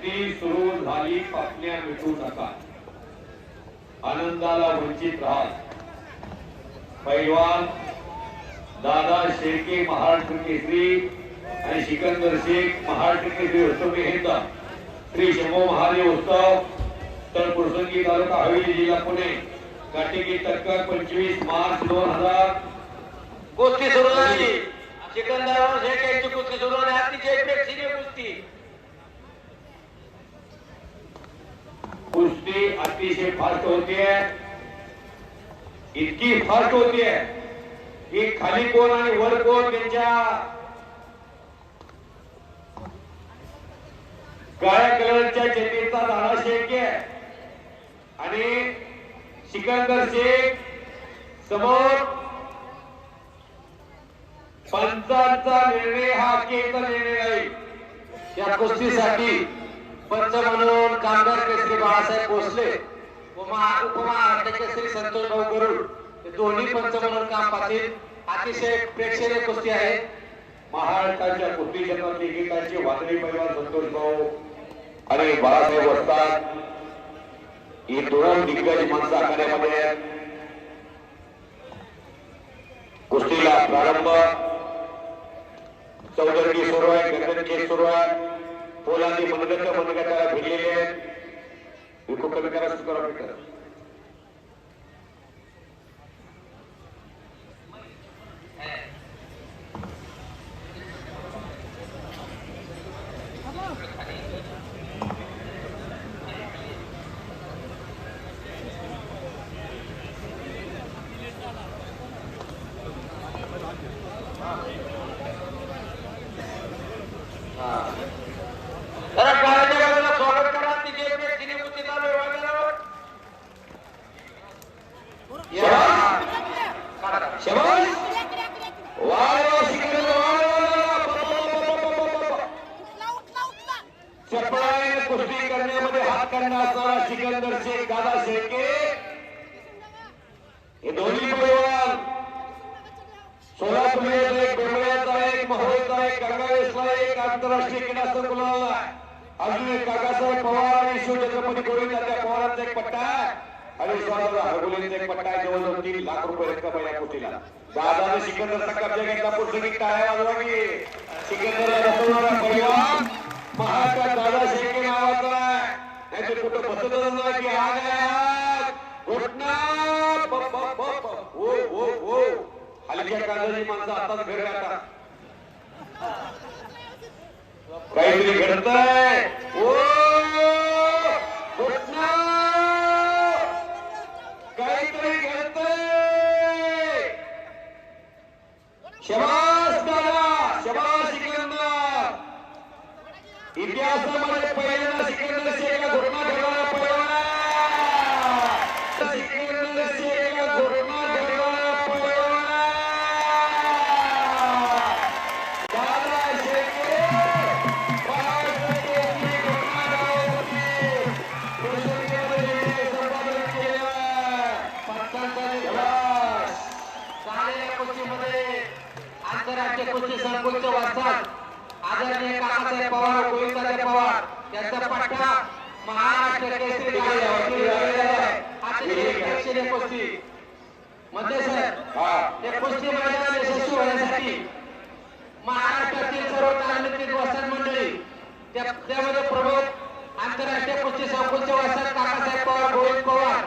कुस्ती सुरू झाली, पापण्या मिटू नका, आनंदाला वंचित राहा। पैलवान दादा शेळके महाराष्ट्र केसरी आणि सिकंदर शेख महाराष्ट्र केसरी उत्सव मेहता श्री शंभू महादेव उत्सव तळपुरसंगी तालुका हवेली जिल्हा पुणे काटेकी टक्कर 25 मार्च 2000 कुस्ती सुरू झाली। सिकंदर शेख यांची कुस्ती सुरू झाली। अतिशय प्रेक्षणीय कुस्ती, कुस्ती अतिशय फास्ट होतीये, इतकी फास्ट होतीये की खाली कोण आणि वर कोण त्यांच्या काळ्या कलरच्या चेतीचा दादा शेळके आणि सिकंदर शेख समोर पंचांचा निर्णय हा केचा निर्णय आहे। या कुस्तीसाठी पंच म्हणून कामगार केसरी बाळासाहेब भोसले उपमहाराष्ट्र केसरी संतोष भाऊ गरुड हे दोन्ही पंच म्हणून काम पाहतील। अतिशय प्रेक्षणीय कुस्ती आहे। महाराष्ट्राच्या कुस्ती क्षेत्रातले एकेकाचे वादळी पैलवान संतोष भाऊ आणि बाळासाहेब असतात, ही दोन दिग्गज माणसं आखाड्यामध्ये आहेत। कुस्तीला प्रारंभ चौधरी सुरू आहे, गंगन सुरू आहे, पोलादी मनगटाला भिडलेले आहेत। विकू कमी करा, सुरू करा। स्वागत करा। तिचे प्रेक्षणीय कुस्ती चालू आहे। चपळाईने कुस्ती करण्यामध्ये हात करण्याचा सिकंदर शेख दादा शेळके हे दोन्ही पैलवान सोलापूरचा एक, बेंबळ्याचा एक, महोळचा एक, गंगावेशला एक, आंतरराष्ट्रीय क्रीडा संकुलाला अजून एक काकासाहेब पवार आणि शिवछत्रपती गोविंद पवारांचा एक पट्टा आणि स्वामी हरगुलेंचा एक पट्टा, जवळजवळ 3 लाख रुपये रक्कम आहे या कुस्तीला। दादाने सिकंदरचा कब्जा घेतला, पुढची टाळ्या वाजवा की सिकंदरला बसवणारा पैलवान महाराष्ट्रात दादा शेळके नावाचा आहे। नाहीतर कुठं बसतच नाही की हा काय घटना हो हो हो हलक्या काळजाची माणसं आताच घर गाठा, काहीतरी घडतंय ओ घटना, काहीतरी घडतंय। शबास दादा, शबास सिकंदर, इतिहासामध्ये पहिल्यांदा सिकंदर शेखला घटना घडवणारा पैलवान, सिकंदर शेखला घटना घडवणारा पैलवान दादा शेळके। महाराष्ट्र केसरी घटना घडवण्यासाठी पुरुषांमध्ये संपादन केलं। पंचांचा दिवस झालेल्या कुस्तीमध्ये आंतरराष्ट्रीय कुस्ती संकुलचे वारसात आदरणीय काकासाहेब पवार, गोविंदासाहेब पवार यांचा पट्टा महाराष्ट्र केसरी अतिशय प्रेक्षणीय कुस्ती मध्ये सर या कुस्ती मैदान यशस्वी होण्यासाठी महाराष्ट्रातील सर्व तालमीतील वस्ताद मंडळी त्यामध्ये प्रमुख आंतरराष्ट्रीय कुस्ती संकुलचे वस्ताद काकासाहेब पवार, गोविंद पवार,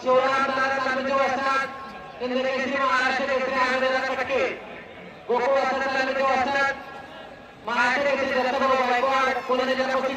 शिवराम दादा तालमीचे वस्ताद इंद्र केसरी महाराष्ट्र केसरी आनंददादा कटके, गोकुळ वस्ताद तालमीचे वस्ताद महाराष्ट्र केसरी दत्तभाऊ गायकवाड, पुणे जिल्हा कुस्ती